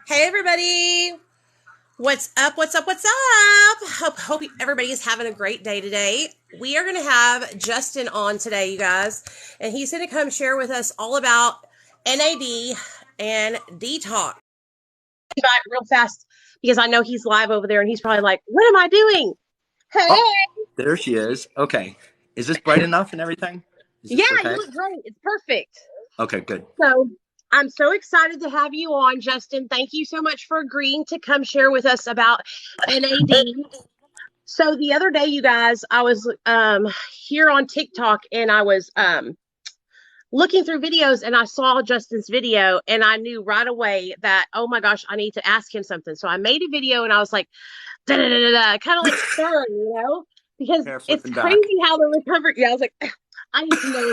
Hey everybody! What's up? What's up? What's up? Hope everybody is having a great day today. We are going to have Justin on today, you guys, and he's going to come share with us all about NAD and detox. Back real fast because I know he's live over there, and he's probably like, "What am I doing?" Hey, Oh, there she is. Okay. Is this bright enough and everything? Is yeah, this you okay? look great. It's perfect. Okay, good. So I'm so excited to have you on, Justin. Thank you so much for agreeing to come share with us about NAD. So the other day, you guys, I was here on TikTok and I was looking through videos and I saw Justin's video and I knew right away that, oh my gosh, I need to ask him something. So I made a video and I was like, da da da da da, kind of like stern, because Hair it's flipping back. crazy how the recovery. Yeah, I was like, I need to know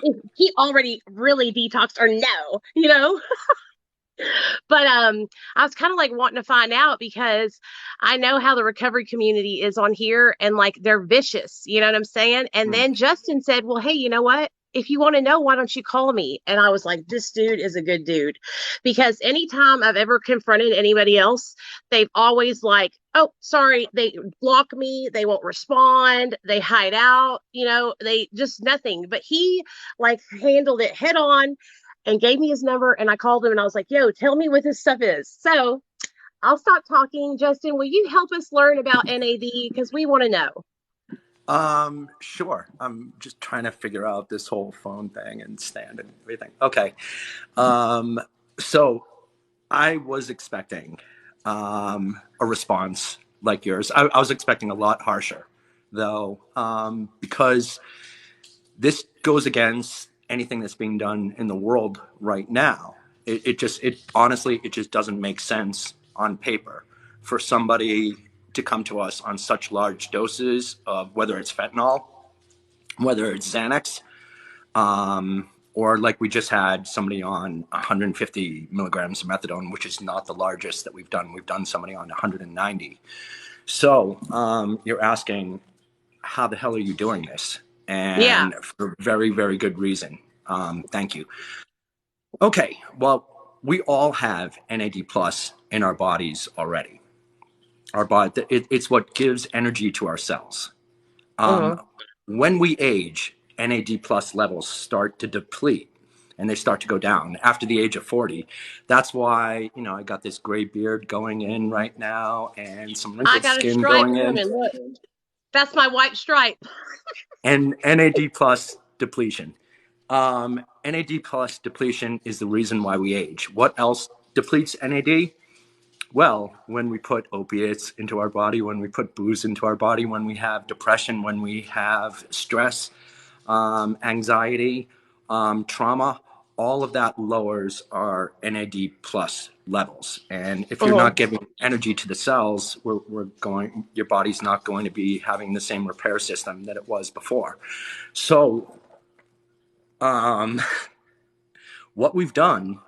if he already really detoxed or no. But I was kind of like wanting to find out because I know how the recovery community is on here and like they're vicious, you know what I'm saying? And Mm. then Justin said, "Well, hey, you know what? If you want to know, why don't you call me?" And I was like, "This dude is a good dude." Because anytime I've ever confronted anybody else, they've always like, "Oh, sorry," they block me, they won't respond, they hide out, they just nothing. But he like handled it head on and gave me his number, and I called him and I was like, "Yo, tell me what this stuff is." So I'll stop talking. Justin, will you help us learn about NAD? Because we want to know. Sure. I'm just trying to figure out this whole phone thing and stand and everything. Okay. Um, so I was expecting a response like yours. I was expecting a lot harsher, though, because this goes against anything that's being done in the world right now. It honestly, it just doesn't make sense on paper for somebody to come to us on such large doses of whether it's fentanyl, whether it's Xanax, or like we just had somebody on 150 milligrams of methadone, which is not the largest that we've done. We've done somebody on 190. So you're asking, how the hell are you doing this? Yeah. And for very, very good reason. Thank you. Okay, well, we all have NAD plus in our bodies already. Our body, it's what gives energy to our cells. Um, Mm-hmm. when we age, NAD plus levels start to deplete and they start to go down after the age of 40. That's why, I got this gray beard going in right now and some I wrinkled got a skin stripe going in, coming. Look, that's my white stripe. and NAD plus depletion. NAD plus depletion is the reason why we age. What else depletes NAD? Well, when we put opiates into our body, when we put booze into our body, when we have depression, when we have stress, anxiety, trauma, all of that lowers our NAD plus levels. And if you're not Mm-hmm. giving energy to the cells, your body's not going to be having the same repair system that it was before. So, um, what we've done,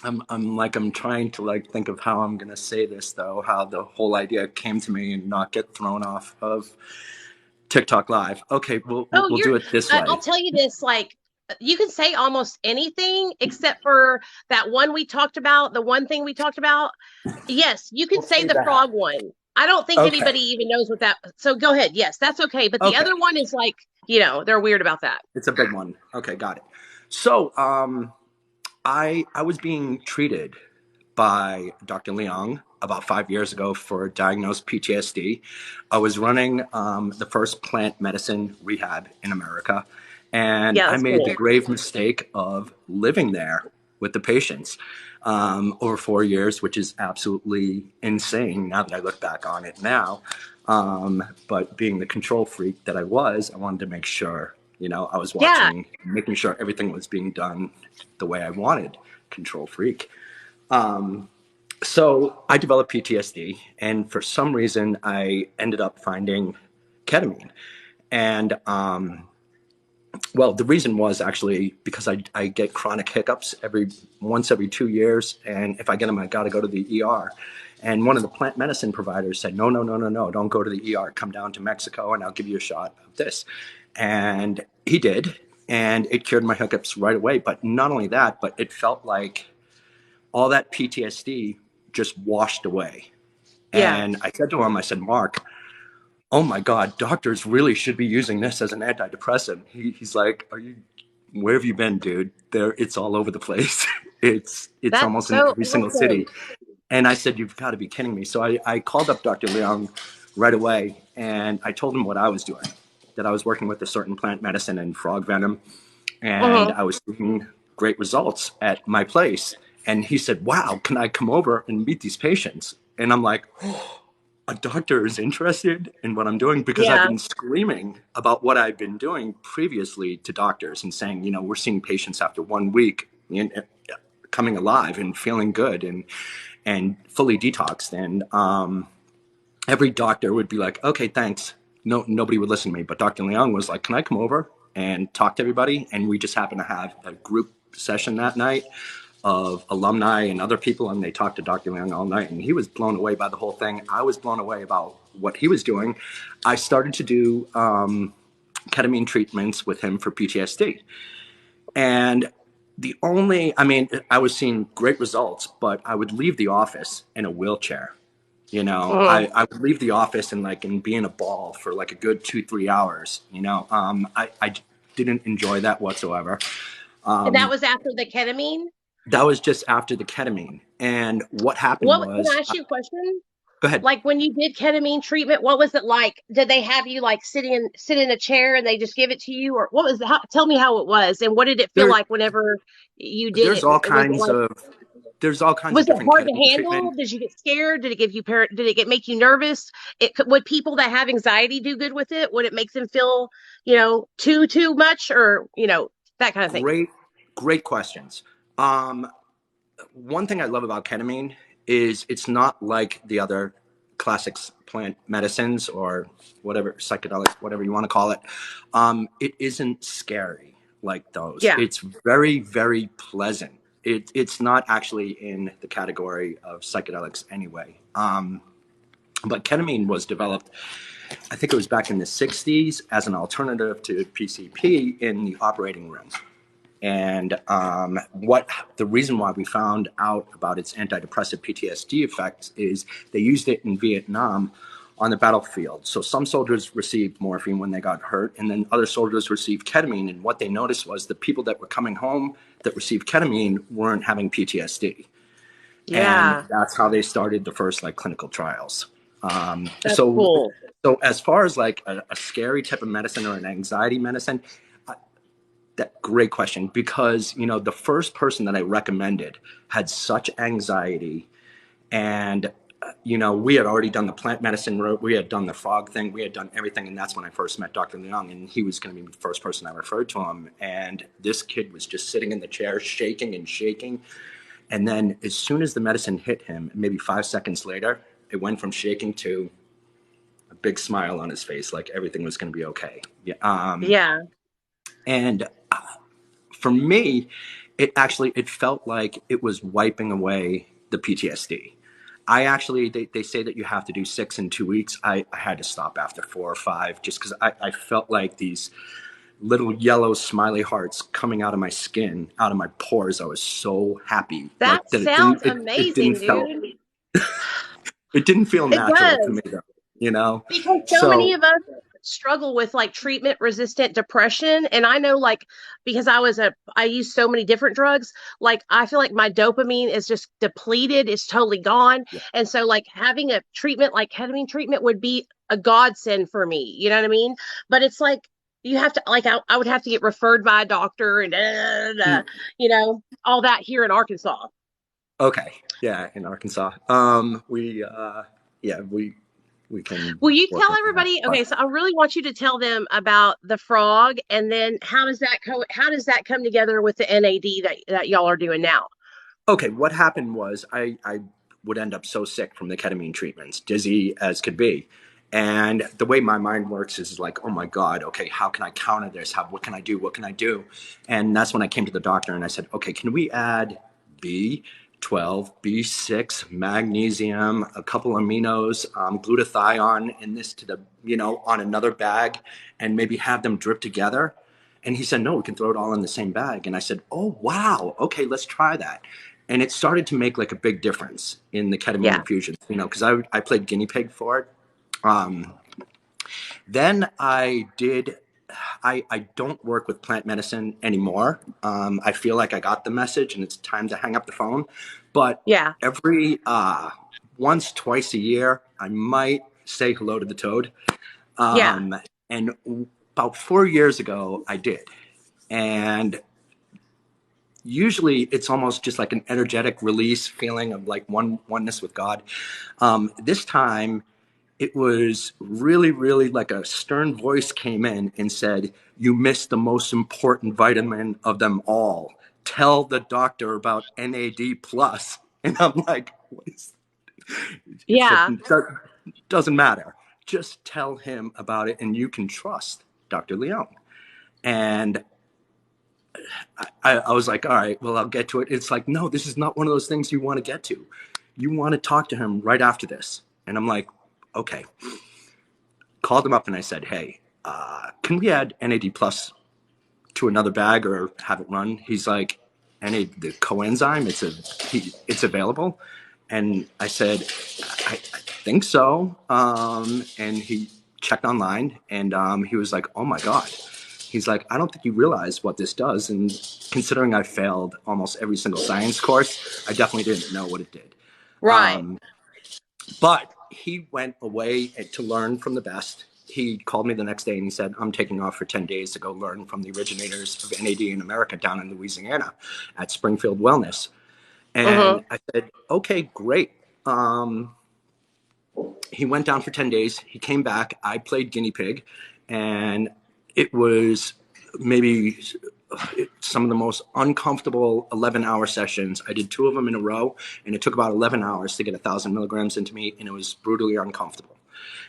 I'm trying to like think of how I'm gonna say this though, how the whole idea came to me and not get thrown off of TikTok live. Okay, we'll Oh, we'll do it this I'll way. tell you this, like, you can say almost anything except for that one we talked about, the one thing we talked about. Yes, you can We'll say say the that. frog one. I don't think Okay. anybody even knows what that. So go ahead. Yes, that's okay. But the Okay. other one is like, they're weird about that. It's a big one. Okay, got it. So, I was being treated by Dr. Leong about 5 years ago for diagnosed PTSD. I was running the first plant medicine rehab in America, and Yeah, I that's made the cool. grave mistake of living there with the patients over 4 years, which is absolutely insane now that I look back on it now. But being the control freak that I was, I wanted to make sure, I was Yeah. watching, making sure everything was being done the way I wanted. Control freak. So I developed PTSD, and for some reason, I ended up finding ketamine. And well, the reason was actually because I get chronic hiccups every 2 years, and if I get them, I got to go to the ER. And one of the plant medicine providers said, "No, no, no, no, no, don't go to the ER. Come down to Mexico, and I'll give you a shot of this." And he did, and it cured my hiccups right away. But not only that, but it felt like all that PTSD just washed away. Yeah. And I said to him, I said, Mark, oh my God, doctors really should be using this as an antidepressant. He's like, where have you been, dude? It's all over the place. It's That's almost in so every single awesome. city. And I said, you've got to be kidding me. So I called up Dr. Leong right away, and I told him what I was doing, that I was working with a certain plant medicine and frog venom, and Uh-huh. I was seeing great results at my place. And he said, wow, can I come over and meet these patients? And I'm like, a doctor is interested in what I'm doing, because I've Yeah. been screaming about what I've been doing previously to doctors and saying, we're seeing patients after 1 week coming alive and feeling good and fully detoxed. And every doctor would be like, okay, thanks. No, nobody would listen to me. But Dr. Leong was like, can I come over and talk to everybody? And we just happened to have a group session that night of alumni and other people, and they talked to Dr. Leong all night, and he was blown away by the whole thing. I was blown away about what he was doing. I started to do ketamine treatments with him for PTSD. And I was seeing great results, but I would leave the office in a wheelchair. Uh-huh. I would leave the office and be in a ball for like a good 2-3 hours. I didn't enjoy that whatsoever. And that was after the ketamine. That was just after the ketamine. And what happened What can was, I ask you a question? go ahead. Like when you did ketamine treatment, what was it like? Did they have you like sit in a chair and they just give it to you, or what was tell me how it was and what did it feel There, like whenever you did there's it? all Was it kinds like of there's all kinds of was it different hard to ketamine handle? treatment. Did you get scared? Did it give you did it make you nervous? Would people that have anxiety do good with it? Would it make them feel, too much or, that kind of thing? Great, great questions. Um, One thing I love about ketamine is it's not like the other classic plant medicines or whatever, psychedelics, whatever you want to call it. It isn't scary like those. Yeah. It's very, very pleasant. It's not actually in the category of psychedelics anyway. But ketamine was developed, I think it was back in the 60s, as an alternative to PCP in the operating room. And what the reason why we found out about its antidepressive PTSD effects is they used it in Vietnam on the battlefield. So some soldiers received morphine when they got hurt, and then other soldiers received ketamine. And what they noticed was the people that were coming home that received ketamine weren't having PTSD. And Yeah. that's how they started the first clinical trials. Um, That's so, cool. so as far as a scary type of medicine or an anxiety medicine, that great question, because the first person that I recommended had such anxiety, and we had already done the plant medicine route, we had done the frog thing, we had done everything, and that's when I first met Dr. Leong, and he was going to be the first person I referred to him. And this kid was just sitting in the chair, shaking and shaking, and then as soon as the medicine hit him, maybe 5 seconds later, it went from shaking to a big smile on his face, like everything was going to be okay. Yeah. Yeah. And for me, it felt like it was wiping away the PTSD. They say that you have to do 6 in 2 weeks. I had to stop after 4 or 5, just because I felt like these little yellow smiley hearts coming out of my skin, out of my pores. I was so happy, That like that sounds it didn't amazing, felt dude. it didn't feel It natural to me does. though, you know. Because so many So of us struggle with like treatment resistant depression. And I know, like, because I use so many different drugs, like, I feel like my dopamine is just depleted, it's totally gone. yeah, And so, like, having a treatment like ketamine treatment would be a godsend for me. You know what I mean? But it's like, you have to, like, I would have to get referred by a doctor and, mm, all that here in Arkansas. okay, yeah, in Arkansas, yeah, we can Will you work tell on that. everybody? But Okay, so I really want you to tell them about the frog, and then how does that come together with the NAD that y'all are doing now? okay, what happened was I would end up so sick from the ketamine treatments, dizzy as could be. And the way my mind works is like, oh my God, okay, how can I counter this? What can I do? What can I do? And that's when I came to the doctor and I said, okay, can we add B12, B6, magnesium, a couple aminos, glutathione, and this to on another bag, and maybe have them drip together? And he said, no, we can throw it all in the same bag. And I said, oh, wow. Okay, let's try that. And it started to make like a big difference in the ketamine Yeah. infusions, because I played guinea pig for it. Um, then I don't work with plant medicine anymore. I feel like I got the message and it's time to hang up the phone. But Yeah. every once, twice a year, I might say hello to the toad. Yeah. And about 4 years ago, I did. And usually it's almost just like an energetic release feeling of like oneness with God. This time it was really, really like a stern voice came in and said, "You missed the most important vitamin of them all. Tell the doctor about NAD plus." And I'm like, what is it? Said, Yeah. doesn't matter. Just tell him about it and you can trust Dr. Leon. And I was like, all right, well, I'll get to it. It's like, no, this is not one of those things you want to get to. You want to talk to him right after this. And I'm like, okay. Called him up and I said, hey, can we add NAD plus to another bag or have it run? He's like, the coenzyme, it's available. And I said, I think so. And he checked online and he was like, oh my God. He's like, I don't think you realize what this does. And considering I failed almost every single science course, I definitely didn't know what it did. Right. But he went away to learn from the best. He called me the next day and he said, I'm taking off for 10 days to go learn from the originators of NAD in America down in Louisiana at Springfield Wellness. Mm-hmm. And I said, okay, great. He went down for 10 days. He came back. I played guinea pig. And it was maybe some of the most uncomfortable 11-hour sessions. I did 2 of them in a row, and it took about 11 hours to get 1,000 milligrams into me, and it was brutally uncomfortable.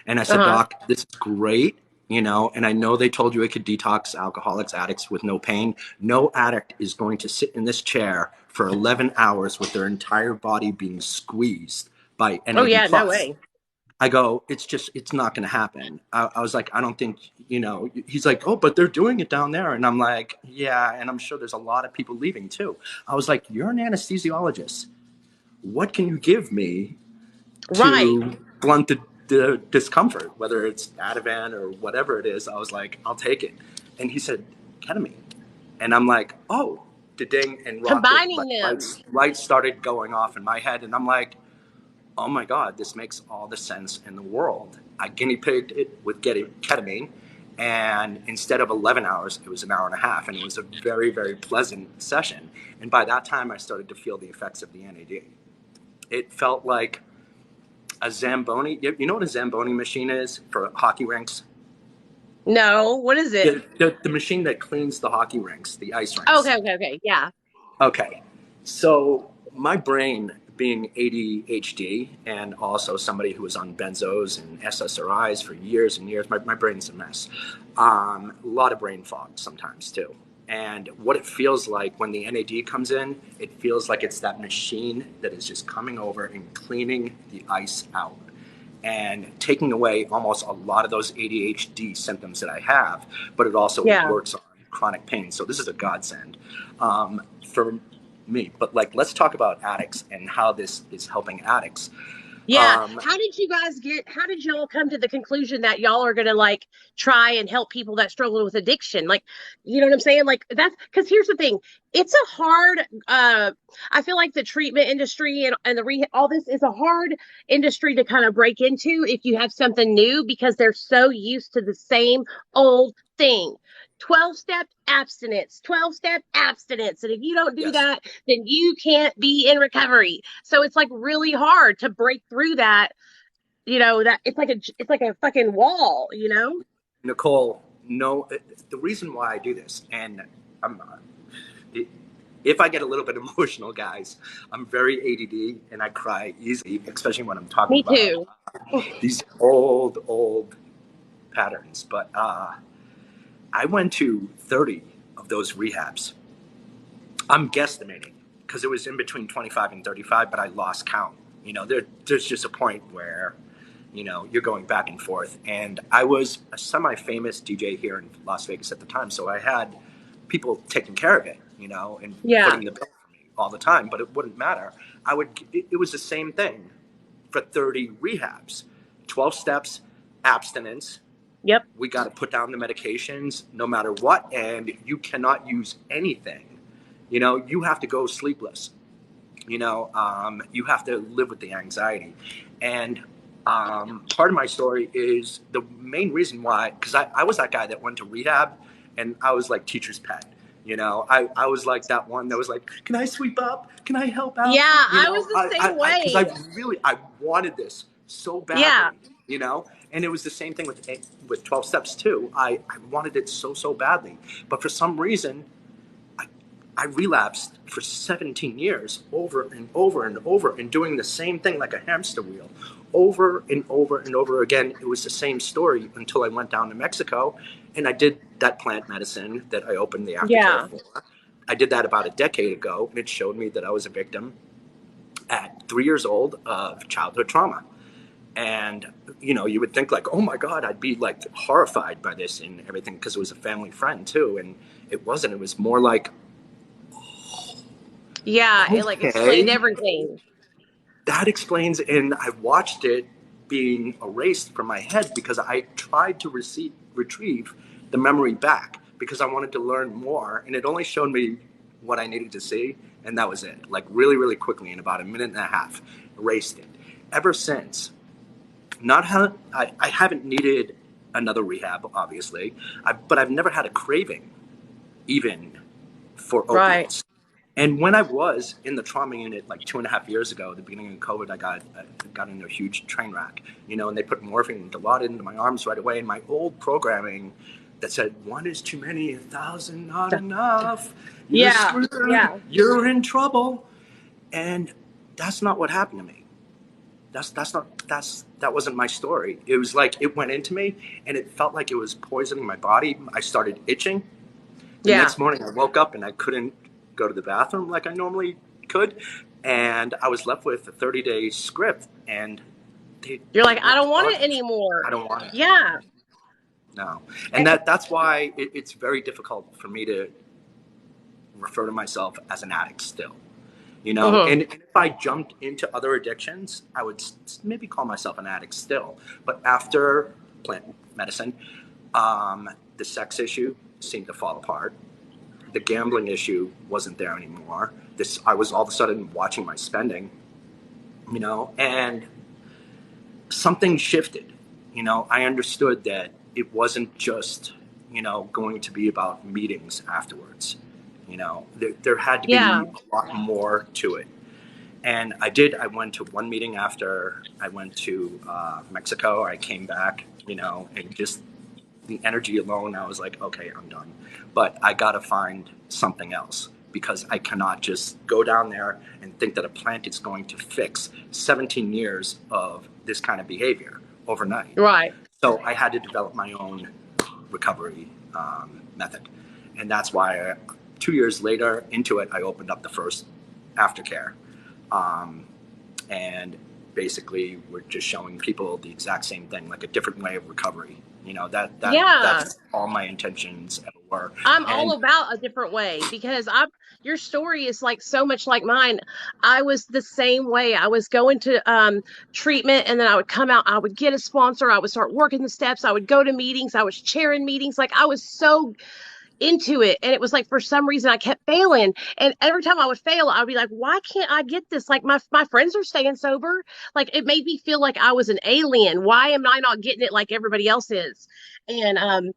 And I said, Uh-huh. Doc, this is great, and I know they told you it could detox alcoholics, addicts with no pain. No addict is going to sit in this chair for 11 hours with their entire body being squeezed by Oh NAD+. yeah, no way. I go, it's not going to happen. I was like, I don't think, he's like, oh, but they're doing it down there. And I'm like, yeah. And I'm sure there's a lot of people leaving too. I was like, you're an anesthesiologist. What can you give me Right. to blunt the discomfort, whether it's Ativan or whatever it is? I was like, I'll take it. And he said, ketamine. And I'm like, oh, ding, and rocket Combining them. lights started going off in my head. And I'm like, oh my God, this makes all the sense in the world. I guinea pigged it with ketamine, and instead of 11 hours, it was an hour and a half, and it was a very, very pleasant session. And by that time, I started to feel the effects of the NAD. It felt like a Zamboni. You know what a Zamboni machine is for hockey rinks? No, what is it? The machine that cleans the hockey rinks, the ice rinks. Okay, okay, okay. Yeah. Okay. So my brain, being ADHD and also somebody who was on benzos and SSRIs for years and years, my brain's a mess. A lot of brain fog sometimes too. And what it feels like when the NAD comes in, it feels like it's that machine that is just coming over and cleaning the ice out and taking away almost a lot of those ADHD symptoms that I have, but it also Yeah. works on chronic pain. So this is a godsend for me. But let's talk about addicts and how this is helping addicts. Yeah. Um, How did y'all come to the conclusion that y'all are going to like try and help people that struggle with addiction? Like, you know what I'm saying? Like, that's because here's the thing. It's a hard, I feel like the treatment industry and the rehab, all this is a hard industry to kind of break into if you have something new because they're so used to the same old thing. 12-step abstinence, 12-step abstinence. And if you don't do yes. that, then you can't be in recovery. So it's like really hard to break through that, that it's like a fucking wall. Nicole, no, the reason why I do this, and I'm if I get a little bit emotional, guys, I'm very ADD and I cry easy, especially when I'm talking Me about too. these old patterns. But I went to 30 of those rehabs. I'm guesstimating because it was in between 25 and 35, but I lost count. There's just a point where, you're going back and forth. And I was a semi-famous DJ here in Las Vegas at the time, so I had people taking care of it, and Yeah. footing the bill for me. all the time, but it wouldn't matter. It was the same thing for 30 rehabs, 12 steps, abstinence. Yep. We got to put down the medications no matter what, and you cannot use anything. You have to go sleepless. You have to live with the anxiety. And part of my story is the main reason why, because I was that guy that went to rehab, and I was like teacher's pet. I was like that one that was like, can I sweep up? Can I help out? Yeah, I was the same Because way. I wanted this so Yeah. badly. And it was the same thing with 12 steps too. I wanted it so badly. But for some reason, I relapsed for 17 years over and over and over and doing the same thing like a hamster wheel over and over and over again. It was the same story until I went down to Mexico and I did that plant medicine that I opened the aftercare Yeah. for. I did that about a decade ago, and it showed me that I was a victim at 3 years old of childhood trauma. And, you would think like, oh my God, I'd be like horrified by this and everything because it was a family friend too. And it wasn't. It was more like, Yeah, it like explained okay, everything. that explains. And I watched it being erased from my head because I tried to retrieve the memory back because I wanted to learn more. And it only showed me what I needed to see. And that was it. Like really, really quickly in about a minute and a half, erased it. Ever since, I haven't needed another rehab, obviously, but I've never had a craving even for Right. opiates. And when I was in the trauma unit like 2.5 years ago, at the beginning of COVID, I got into a huge train wreck, and they put morphine and Dilaudid into my arms right away. And my old programming that said, one is too many, 1,000 not enough. You're Yeah. screwed. Yeah. You're in trouble. And that's not what happened to me. That wasn't my story. It was like it went into me and it felt like it was poisoning my body. I started itching. The Yeah. next morning I woke up and I couldn't go to the bathroom like I normally could. And I was left with a 30-day script and You're they like, I won't don't want it budge. anymore. I don't want it. Yeah. No. And that's why it's very difficult for me to refer to myself as an addict still. Mm-hmm. And if I jumped into other addictions, I would maybe call myself an addict still. But after plant medicine, the sex issue seemed to fall apart. The gambling issue wasn't there anymore. I was all of a sudden watching my spending, and something shifted. I understood that it wasn't just, going to be about meetings afterwards. There had to be Yeah. a lot more to it. And I went to one meeting after I went to Mexico. I came back, and just the energy alone, I was like, okay, I'm done. But I got to find something else because I cannot just go down there and think that a plant is going to fix 17 years of this kind of behavior overnight. Right. So I had to develop my own recovery method. And that's why 2 years later into it, I opened up the first aftercare. And basically we're just showing people the exact same thing, like a different way of recovery. Yeah. That's all my intentions ever were. I'm all And about a different way because your story is like so much like mine. I was the same way. I was going to treatment and then I would come out, I would get a sponsor, I would start working the steps, I would go to meetings, I was chairing meetings, like I was so into it. And it was like for some reason I kept failing. And every time I would fail, I would be like, why can't I get this? Like my friends are staying sober. Like it made me feel like I was an alien. Why am I not getting it like everybody else is? And I'm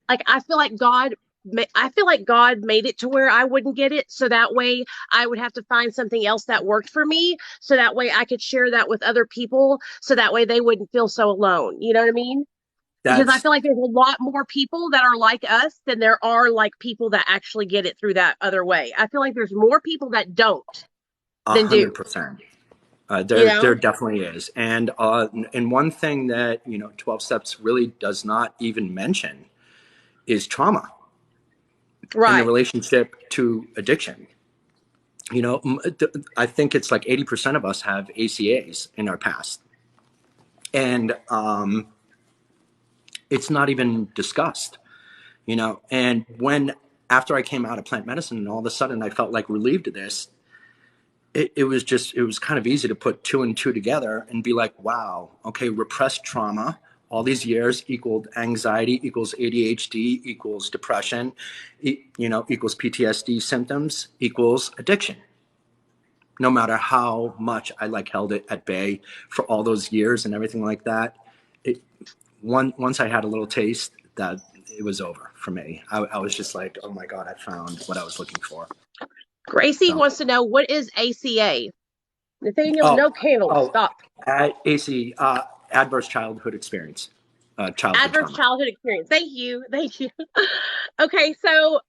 like I feel like God made it to where I wouldn't get it. So that way I would have to find something else that worked for me. So that way I could share that with other people. So that way they wouldn't feel so alone. You know what I mean? Because I that's feel like there's a lot more people that are like us than there are like people that actually get it through that other way. I feel like there's more people that don't than do, 100%. you There know? definitely is. And one thing that, 12 steps really does not even mention is trauma in the Right. relationship to addiction. I think it's like 80% of us have ACAs in our past. And it's not even discussed, and when after I came out of plant medicine and all of a sudden I felt like relieved of this, it was kind of easy to put two and two together and be like, wow, okay, repressed trauma all these years equaled anxiety equals ADHD equals depression, equals PTSD symptoms equals addiction. No matter how much I like held it at bay for all those years and everything like that, once I had a little taste, that it was over for me. I was just like, oh my God, I found what I was looking for. Gracie So, wants to know, what is ACA? Nathaniel, oh, no candles. oh, Stop. AC, adverse childhood experience, childhood Adverse trauma. childhood experience. Thank you. Thank you. Okay, so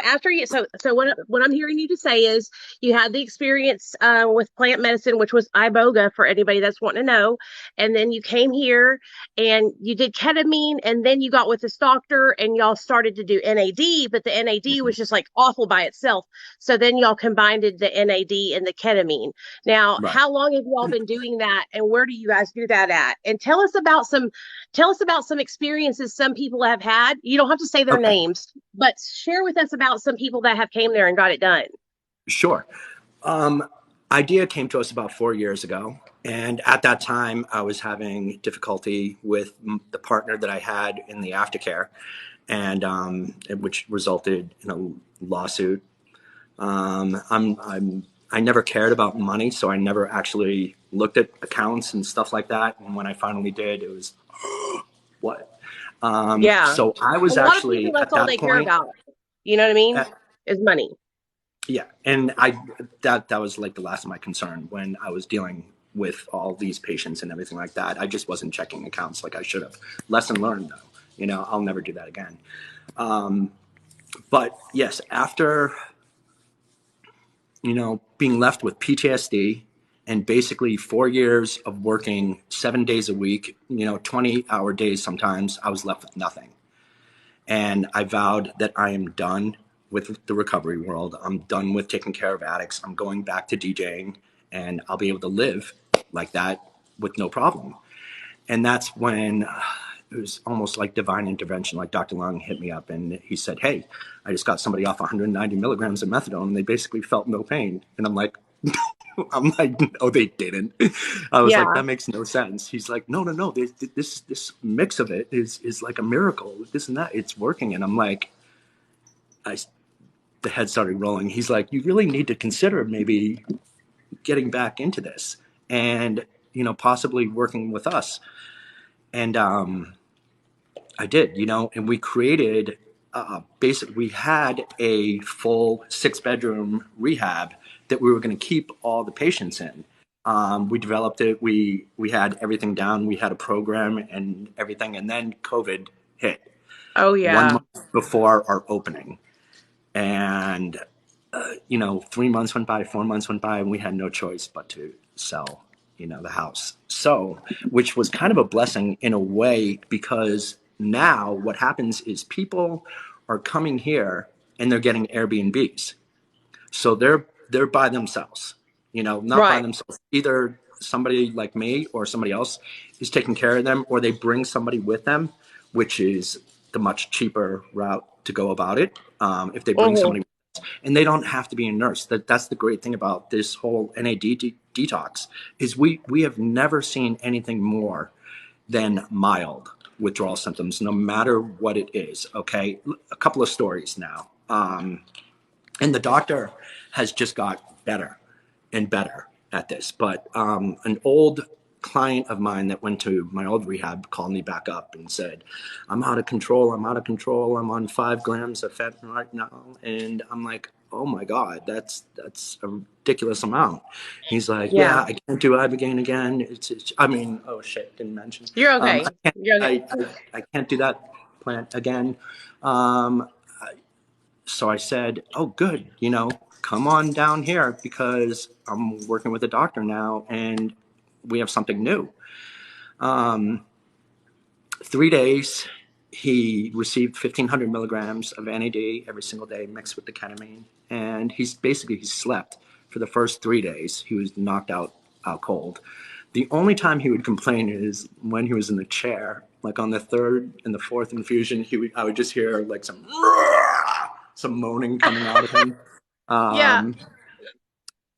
after you so what I'm hearing you to say is you had the experience with plant medicine, which was iboga for anybody that's wanting to know, and then you came here and you did ketamine, and then you got with this doctor and y'all started to do NAD, but the NAD Mhm. was just like awful by itself. So then y'all combined the NAD and the ketamine. Now, Right. how long have y'all been doing that, and where do you guys do that at? And tell us about some experiences some people have had. You don't have to say their Okay. names, but share with us about some people that have came there and got it done. Sure. Um, Idea came to us about 4 years ago. And at that time, I was having difficulty with the partner that I had in the aftercare, and which resulted in a lawsuit. I never cared about money, so I never actually looked at accounts and stuff like that. And when I finally did, it was what? Yeah. So I A was lot of people, actually that's at all that they care point. about. You know what I mean? Is money. Yeah, and that was like the last of my concern when I was dealing with all these patients and everything like that. I just wasn't checking accounts like I should have. Lesson learned, though. I'll never do that again. But yes, after being left with PTSD and basically 4 years of working 7 days a week, 20-hour days sometimes, I was left with nothing. And I vowed that I am done with the recovery world. I'm done with taking care of addicts. I'm going back to DJing, and I'll be able to live like that with no problem. And that's when it was almost like divine intervention. Like Dr. Long hit me up and he said, "Hey, I just got somebody off 190 milligrams of methadone and they basically felt no pain." And I'm like, no, they didn't. I was like, Yeah. that makes no sense. He's like, no, no, no. This mix of it is like a miracle. This and that, it's working. And I'm like, I, the head started rolling. He's like, you really need to consider maybe getting back into this and possibly working with us. And I did, and we created we had a full 6-bedroom rehab that we were going to keep all the patients in. We developed it. We had everything down. We had a program and everything. And then COVID hit Oh, one yeah. month before our opening. And, 3 months went by, 4 months went by, and we had no choice but to sell, the house. So, which was kind of a blessing in a way, because now what happens is people are coming here and they're getting Airbnbs. So they're by themselves, not by Right. themselves. Either somebody like me or somebody else is taking care of them, or they bring somebody with them, which is the much cheaper route to go about it. If they bring Mm-hmm. somebody, and they don't have to be a nurse. That's the great thing about this whole NAD detox is we have never seen anything more than mild withdrawal symptoms, no matter what it is. Okay, a couple of stories now. And the doctor has just got better and better at this. But an old client of mine that went to my old rehab called me back up and said, "I'm out of control. I'm out of control. I'm on 5 grams of fentanyl right now." And I'm like, "Oh my God, that's a ridiculous amount." He's like, Yeah. "Yeah, I can't do Ibogaine again. I mean, oh shit, didn't mention. You're I okay. can't, You're okay. I can't do that plant again." Um, so I said, "Oh, good, come on down here because I'm working with a doctor now and we have something new." Um, 3 days, he received 1,500 milligrams of NAD every single day mixed with the ketamine. And he slept for the first 3 days. He was knocked out cold. The only time he would complain is when he was in the chair. Like on the third and the fourth infusion, I would just hear like some some moaning coming out of him. Yeah. Um,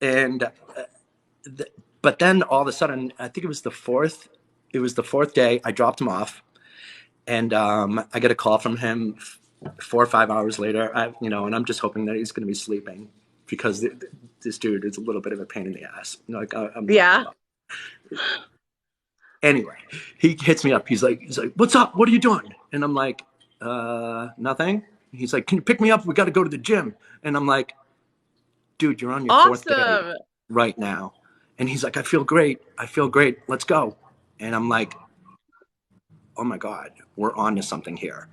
and but then all of a sudden, I think it was the fourth. It was the fourth day. I dropped him off, and I get a call from him 4 or 5 hours later. And I'm just hoping that he's going to be sleeping because this dude is a little bit of a pain in the ass. Like I'm not Yeah. gonna lie. Anyway, he hits me up. He's like, "What's up? What are you doing?" And I'm like, "Nothing." He's like, "Can you pick me up? We got to go to the gym." And I'm like, "Dude, you're on your fourth day Awesome. right now." And he's like, "I feel great. I feel great. Let's go." And I'm like, "Oh my God, we're on to something here."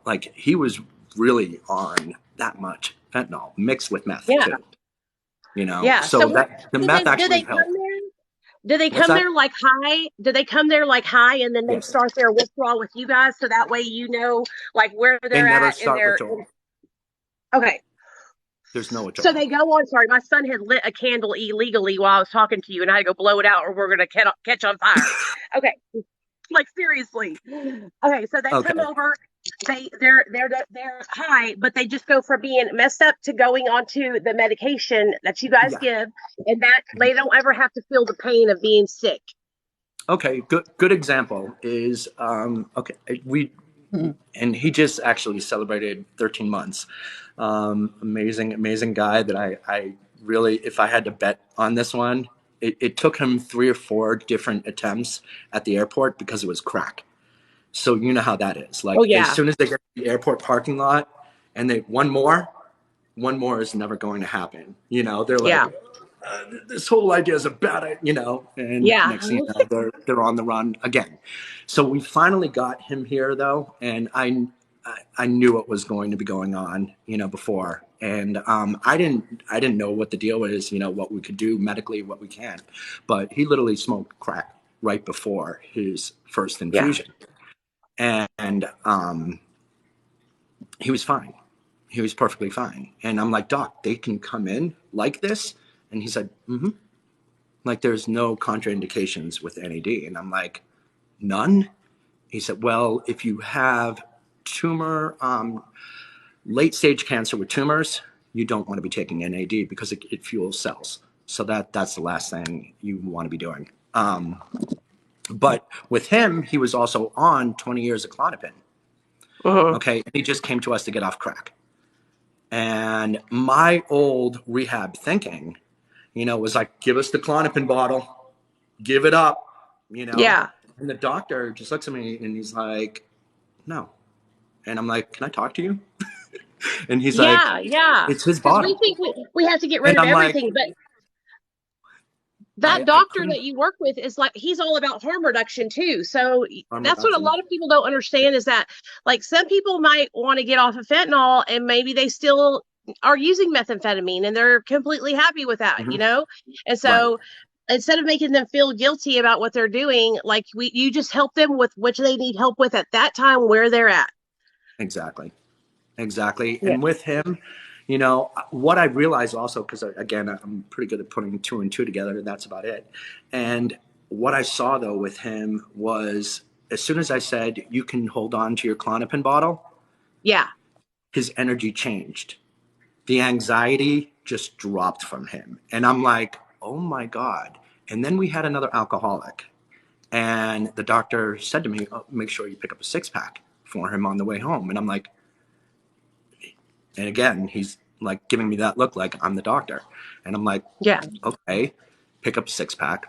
Like he was really on that much fentanyl mixed with meth Yeah. too. Yeah. So So what that the do meth they actually come helped. there? Do they What's come that? there like high? Do they come there like high and then they Yes. start their withdrawal with you guys so that way you know like where They they're never at in start their withdrawal. okay. There's no So withdrawal. they go on. Sorry, my son had lit a candle illegally while I was talking to you, and I had to go blow it out, or we're gonna catch on fire. Okay, like seriously. Okay, so they come Okay. over. They're high, but they just go from being messed up to going onto the medication that you guys Yeah. give, and that they don't ever have to feel the pain of being sick. Okay. Good example is okay. And he just actually celebrated 13 months. Amazing guy that I really, if I had to bet on this one, it took him 3 or 4 different attempts at the airport because it was crack. So you know how that is. Oh Like as yeah, soon as they get to the airport parking lot and they one more is never going to happen. They're yeah, like, this whole idea is a bad idea, and yeah, next thing you know, they're on the run again. So we finally got him here though, and I knew what was going to be going on, before, and I didn't know what the deal was, what we could do medically, what we can't, but he literally smoked crack right before his first yeah, infusion, and he was fine. He was perfectly fine. And I'm like, "Doc, they can come in like this?" And he said, "Mm-hmm." Like, there's no contraindications with NAD. And I'm like, "None?" He said, "Well, if you have tumor, late stage cancer with tumors, you don't want to be taking NAD because it fuels cells. So that's the last thing you want to be doing." But with him, he was also on 20 years of Klonopin. uh-huh. Okay. And he just came to us to get off crack. And my old rehab thinking, was like, "Give us the Klonopin bottle, give it up, you know. Yeah, And the doctor just looks at me and he's like, "No." And I'm like, "Can I talk to you?" And he's like, yeah. "It's his Because we bottle." think we have to get rid And of I'm like, everything, but that I doctor couldn't that you work with is like he's all about harm reduction too. So harm that's what a reduction. lot of people don't understand is that like some people might want to get off of fentanyl and maybe they still are using methamphetamine and they're completely happy with that, Hmm. And Right. so instead of making them feel guilty about what they're doing, like you just help them with which they need help with at that time where they're at. Exactly. Exactly. Yeah. And with him, what I realized also, because again, I'm pretty good at putting two and two together, and that's about it. And what I saw though with him was as soon as I said, "You can hold on to your Klonopin bottle," Yeah. his energy changed. The anxiety just dropped from him. And I'm like, "Oh my God." And then we had another alcoholic. And the doctor said to me, "Oh, make sure you pick up a 6-pack for him on the way home." And I'm like, and again, he's like giving me that look like I'm the doctor. And I'm like, Yeah. "Okay, pick up a 6-pack."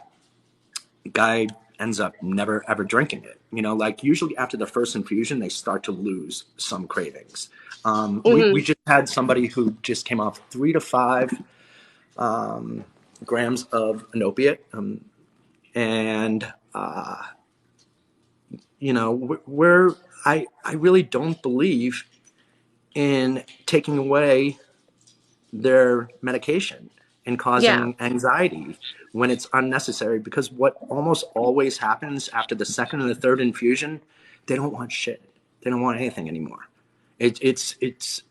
Guy ends up never ever drinking it. Like usually after the first infusion, they start to lose some cravings. We Hmm. just had somebody who just came off 3 to 5 grams of an opiate. And, where I really don't believe in taking away their medication and Yeah. causing anxiety when it's unnecessary, because what almost always happens after the second and the third infusion, they don't want shit. They don't want anything anymore. It's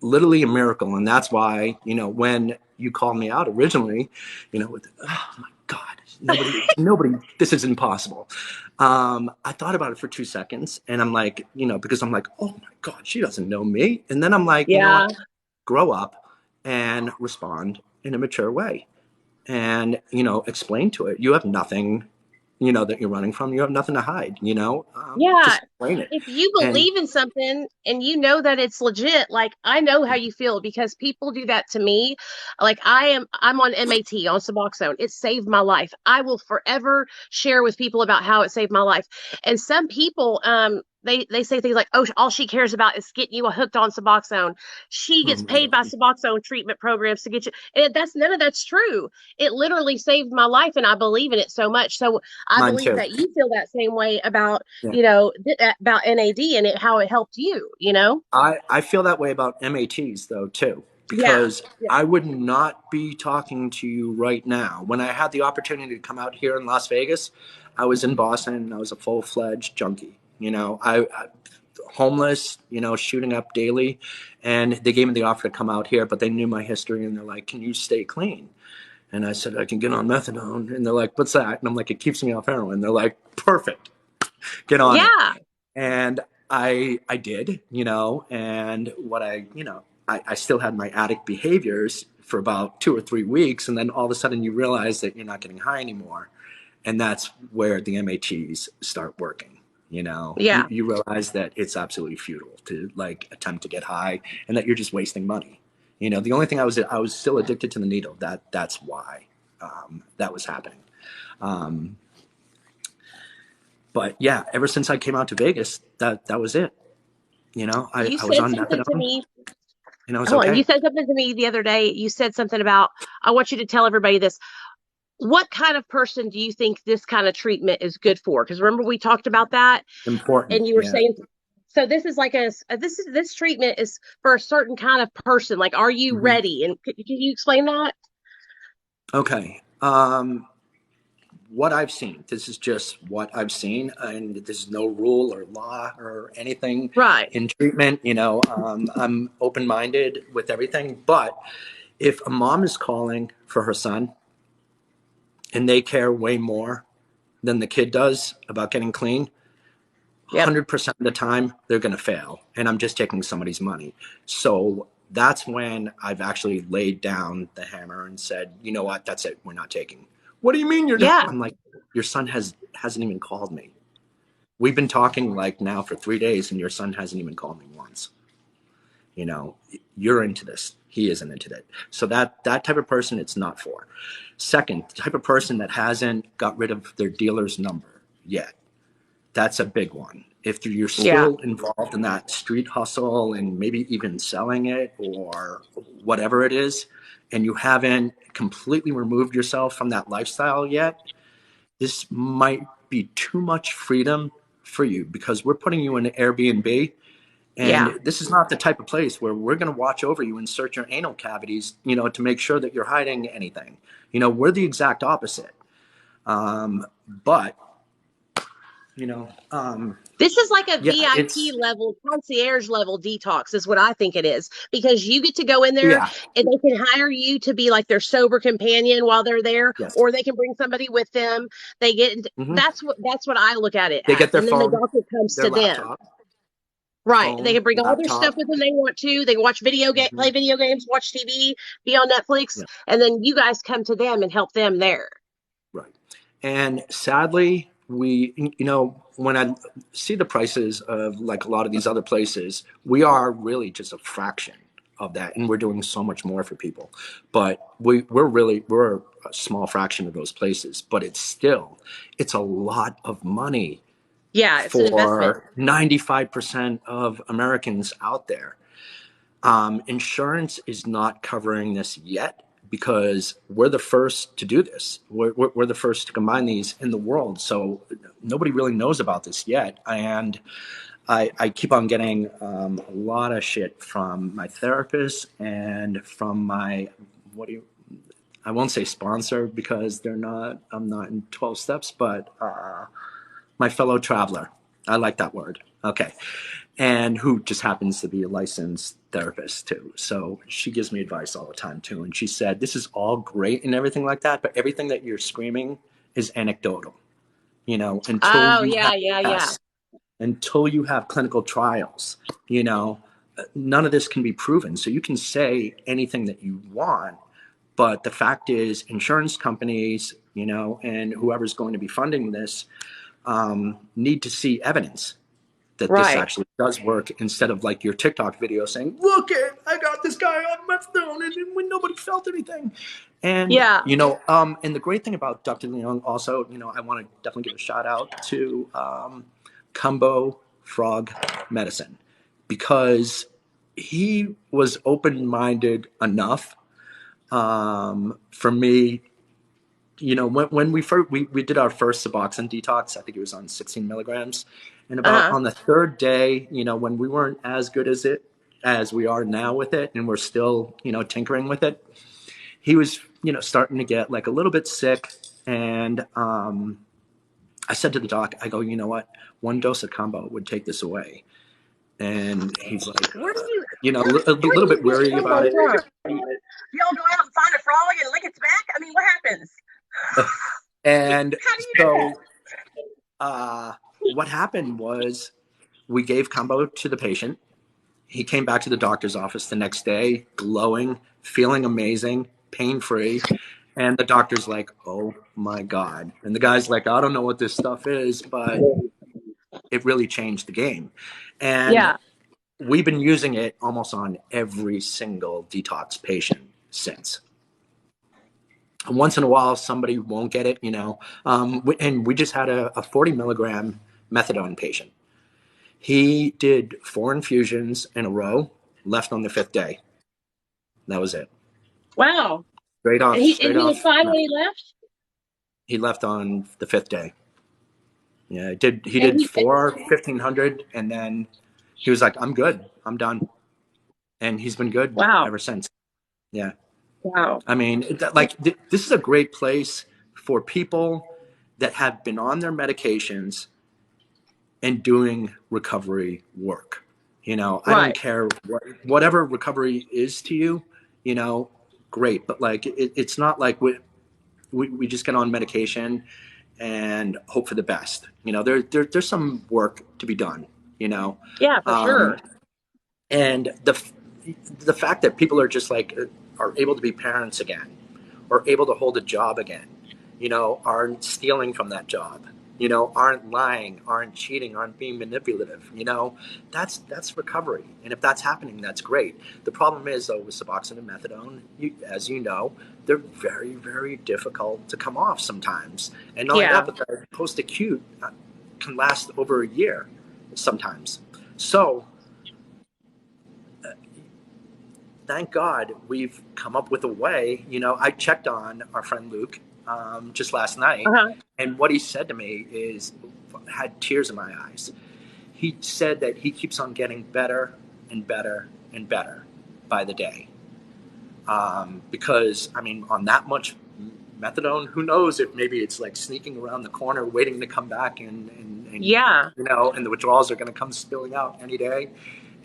literally a miracle. And that's why, when you called me out originally, with, "Oh my God, nobody, this is impossible. I thought about it for 2 seconds and I'm like, because I'm like, oh my God, she doesn't know me. And then I'm like, you know Yeah. what? Grow up and respond in a mature way and, explain to it. You have nothing, that you're running from. You have nothing to hide, Yeah. just explain it. If you And believe in something and you know that it's legit, like I know how you feel because people do that to me. Like I'm on MAT on Suboxone. It saved my life. I will forever share with people about how it saved my life. And some people, they say things like, "Oh, all she cares about is getting you hooked on Suboxone. She oh gets my paid by God. Suboxone treatment programs to get you." And that's none of that's true. It literally saved my life, and I believe in it so much. So I Mine believe too. that you feel that same way about Yeah. about NAD and how it helped you. I feel that way about MATs though too, Yeah. because Yeah. I would not be talking to you right now. When I had the opportunity to come out here in Las Vegas, I was in Boston and I was a full-fledged junkie. I homeless, shooting up daily, and they gave me the offer to come out here, but they knew my history and they're like, "Can you stay clean?" And I said, "I can get on methadone." And they're like, "What's that?" And I'm like, "It keeps me off heroin." They're like, "Perfect, get on it." Yeah. And I did, and what I still had my addict behaviors for about 2 or 3 weeks, and then all of a sudden you realize that you're not getting high anymore, and that's where the MATs start working. Yeah. You realize that it's absolutely futile to like attempt to get high, and that you're just wasting money. The only thing I was still addicted to the needle. That's why that was happening. Um, but yeah, ever since I came out to Vegas, that was it. You I was said on something to methadone me. and I was Hold on. You okay. said something to me the other day. You said something about, I want you to tell everybody this. What kind of person do you think this kind of treatment is good for? Because remember we talked about that Important. and you were Yeah. saying, so this is like this treatment is for a certain kind of person. Like, are you Hmm. ready? And can you explain that? Okay. What I've seen, this is just what I've seen, and there's no rule or law or anything Right. in treatment. I'm open minded with everything. But if a mom is calling for her son and they care way more than the kid does about getting clean, Yep. 100% of the time they're going to fail, and I'm just taking somebody's money. So that's when I've actually laid down the hammer and said, you know what, that's it, we're not taking. What do you mean you're not? Yeah. I'm like, your son hasn't even called me. We've been talking like now for 3 days and your son hasn't even called me once. you know you're into this, he isn't into it. So that type of person it's not for. Second, the type of person that hasn't got rid of their dealer's number yet, that's a big one. If you're Yeah. still involved in that street hustle and maybe even selling it or whatever it is, and you haven't completely removed yourself from that lifestyle yet, this might be too much freedom for you, because we're putting you in an Airbnb, Yeah. and this is not the type of place where we're going to watch over you and search your anal cavities, to make sure that you're hiding anything. We're the exact opposite. But, you know, um, This is like a yeah, VIP it's, level, concierge level detox, is what I think it is. Because you get to go in there yeah, and they can hire you to be like their sober companion while they're there, yes. or they can bring somebody with them. Hmm. That's what I look at it They get as. their And then the phone, doctor comes their to them. laptop, Right. They phone, can bring all their stuff laptop. with them they want to. They can watch Hmm. play video games, watch TV, be on Netflix, Yeah, and then you guys come to them and help them there. right. And sadly, when I see the prices of like a lot of these other places, we are really just a fraction of that, and we're doing so much more for people. But we're a small fraction of those places, but it's a lot of money Yeah, it's an investment. for 95% of Americans out there. Insurance is not covering this yet because we're the first to do this. We're the first to combine these in the world. So nobody really knows about this yet. And I keep on getting a lot of shit from my therapist and from my, what do you, I won't say sponsor because I'm not in 12 steps, but my fellow traveler. I like that word. Okay. And who just happens to be a licensed therapist too. So she gives me advice all the time too. And she said, this is all great and everything like that, but everything that you're screaming is anecdotal, until Oh, you yeah, have yeah, yeah. tests, until you have clinical trials, none of this can be proven. So you can say anything that you want, but the fact is insurance companies, and whoever's going to be funding this need to see evidence that this Right. actually does work, instead of like your TikTok video saying, look it, I got this guy on methadone and when nobody felt anything. And, Yeah. and the great thing about Dr. Leung also, I want to definitely give a shout out to Combo Frog Medicine, because he was open-minded enough for me. When we did our first Suboxone detox, I think it was on 16 milligrams. And about Uh-huh. on the third day, when we weren't as good as we are now with it, and we're still, tinkering with it, he was, starting to get like a little bit sick. And I said to the doc, I go, you know what? One dose of combo would take this away. And he's like, Where do you a where do little you bit get wary about combo it. from? Y'all go out and find a frog and lick its back? I mean, what happens? And How do you do so that? what happened was we gave combo to the patient. He came back to the doctor's office the next day, glowing, feeling amazing, pain-free. And the doctor's like, oh my God. And the guy's like, I don't know what this stuff is, but it really changed the game. And Yeah. we've been using it almost on every single detox patient since. And once in a while, somebody won't get it, and we just had a 40 milligram methadone patient. He did 4 infusions in a row, left on the 5th day. That was it. Wow. Straight And off, he straight was off. fine when he left? He left on the 5th day. Yeah, he And did he 4 1500, and then he was like, I'm good. I'm done. And he's been good wow. ever since. Yeah. Wow. I mean, this is a great place for people that have been on their medications and doing recovery work. I don't Right. care whatever recovery is to you, great. But like, it's not like we just get on medication and hope for the best. There's some work to be done, Yeah, for um, sure. and the fact that people are just like, are able to be parents again, or able to hold a job again, aren't stealing from that job, aren't lying, aren't cheating, aren't being manipulative, that's recovery. And if that's happening, that's great. The problem is, though, with Suboxone and methadone, as you know, they're very, very difficult to come off sometimes. And not only that, Yeah. but the post-acute can last over a year sometimes. So thank God we've come up with a way. I checked on our friend Luke just last night, Uh-huh. and what he said to me had tears in my eyes. He said that he keeps on getting better and better and better by the day. Because, I mean, on that much methadone, who knows if maybe it's like sneaking around the corner waiting to come back, and Yeah. and the withdrawals are going to come spilling out any day.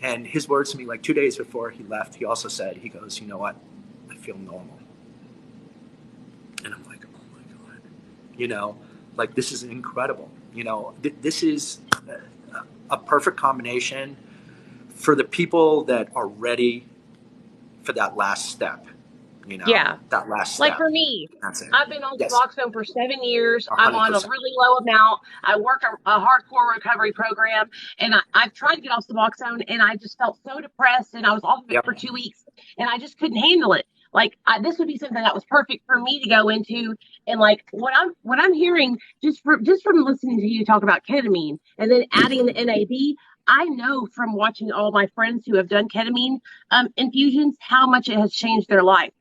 And his words to me, like 2 days before he left, he also said, he goes, you know what, I feel normal. And I'm like, oh my God, like, this is incredible. This is a perfect combination for the people that are ready for that last step, Yeah. that last Like step. for me, That's it. I've been on Yes, Suboxone for 7 years. I'm on a 100%. really low amount. I work a hardcore recovery program, and I've tried to get off Suboxone, and I just felt so depressed, and I was off of it Yep. for 2 weeks, and I just couldn't handle it. Like this would be something that was perfect for me to go into, and like what I'm hearing just from listening to you talk about ketamine, and then adding the NAD. I know from watching all my friends who have done ketamine infusions how much it has changed their life.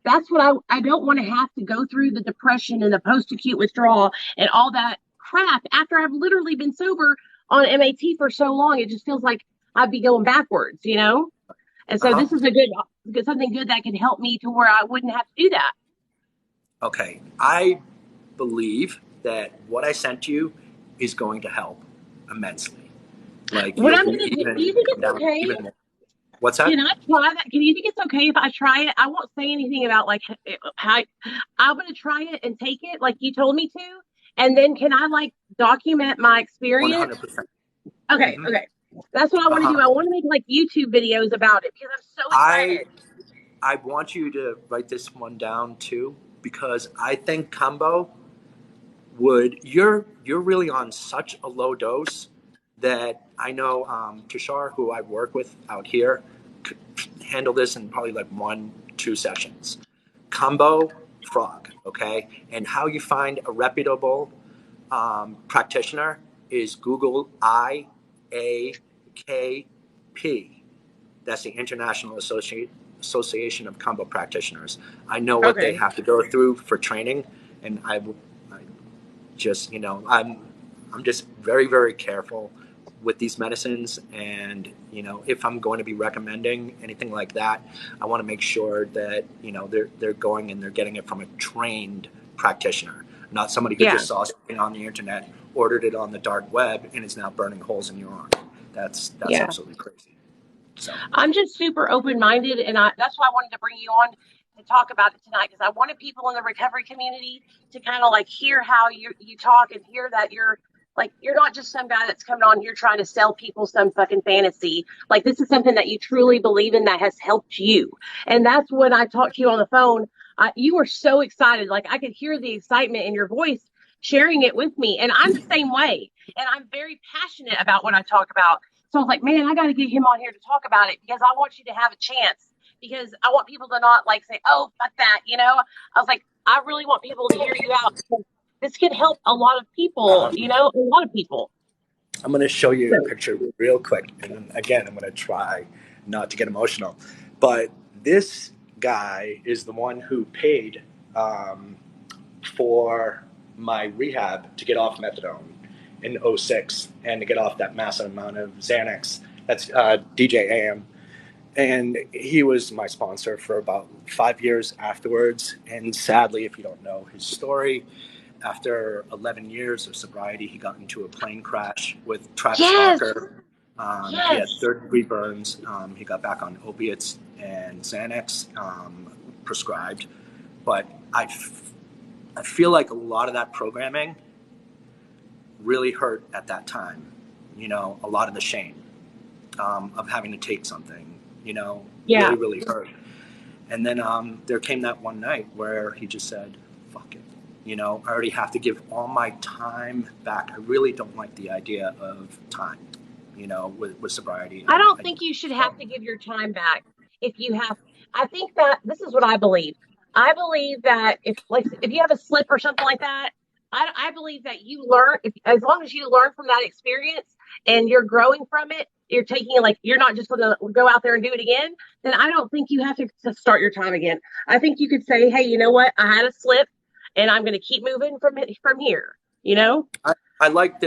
That's what I don't want to have to go through the depression and the post acute withdrawal and all that crap after I've literally been sober on MAT for so long. It just feels like I'd be going backwards. And so Uh-huh. this is something good that can help me to where I wouldn't have to do that. Okay. I believe that what I sent you is going to help immensely. Like, What you'll I'm be gonna do, do you even think come it's down okay? even more. What's that? Can I try that? Can you think it's okay if I try it? I won't say anything about like how I'm going to try it and take it like you told me to. And then can I like document my experience? 100%. Okay, Hmm. okay. That's what I want to do. I Uh-huh. want to make like YouTube videos about it because I'm so I excited. I want you to write this one down too, because I think combo would you're really on such a low dose that I know Tushar, who I work with out here, could handle this in probably like 1-2 sessions. Combo frog, okay? And how you find a reputable practitioner is Google IAKP. That's the International Association of Combo Practitioners. I know what they Okay. have to go through for training, and I just I'm just very very careful with these medicines, and if I'm going to be recommending anything like that, I want to make sure that they're going and they're getting it from a trained practitioner, not somebody who Yeah. just saw something on the internet, ordered it on the dark web, and is now burning holes in your arm. That's Yeah. absolutely crazy. So I'm just super open minded, and that's why I wanted to bring you on to talk about it tonight because I wanted people in the recovery community to kind of like hear how you talk and hear that you're not just some guy that's coming on here trying to sell people some fucking fantasy. Like this is something that you truly believe in that has helped you, and that's when I talked to you on the phone. You were so excited, like I could hear the excitement in your voice sharing it with me, and I'm the same way, and I'm very passionate about what I talk about. So I was like, man, I got to get him on here to talk about it because I want you to have a chance because I want people to not like say, oh, fuck that. I was like, I really want people to hear you out because this could help a lot of people, a lot of people. I'm going to show you a So, picture real quick. And again, I'm going to try not to get emotional. But this guy is the one who paid um, for my rehab to get off methadone in '06 and to get off that massive amount of Xanax. That's DJ AM. And he was my sponsor for about 5 years afterwards. And sadly, if you don't know his story, after 11 years of sobriety, he got into a plane crash with Travis yes, Barker. He had yes. third-degree burns. He got back on opiates and Xanax prescribed. But I feel like a lot of that programming really hurt at that time. A lot of the shame of having to take something, Yeah. really, really hurt. And then there came that one night where he just said, fuck it. I already have to give all my time back. I really don't like the idea of time, with sobriety. I don't think you should have to give your time back if you have. I think that this is what I believe. I believe that if you have a slip or something like that, I believe that you learn as long as you learn from that experience and you're growing from it, you're taking it like you're not just going to go out there and do it again. Then I don't think you have to start your time again. I think you could say, hey, you know what? I had a slip, and I'm going to keep moving from here. You know. I like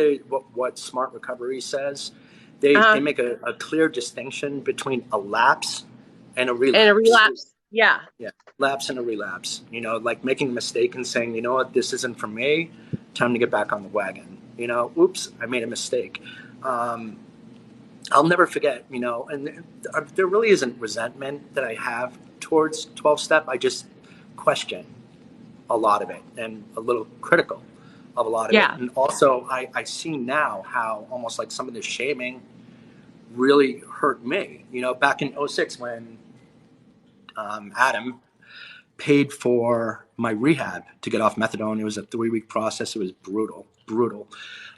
what Smart Recovery says. They Uh, make a clear distinction between a lapse and a and a relapse. relapse. Yeah. Yeah, lapse and a relapse. Like making a mistake and saying, you know what, this isn't for me. Time to get back on the wagon. Oops, I made a mistake. Um, I'll never forget. And there really isn't resentment that I have towards 12 step. I just question a lot of it and a little critical of a lot of it. Yeah. And also, I see now how almost like some of the shaming really hurt me. Back in '06 when Adam paid for my rehab to get off methadone. It was a 3-week process. It was brutal, brutal.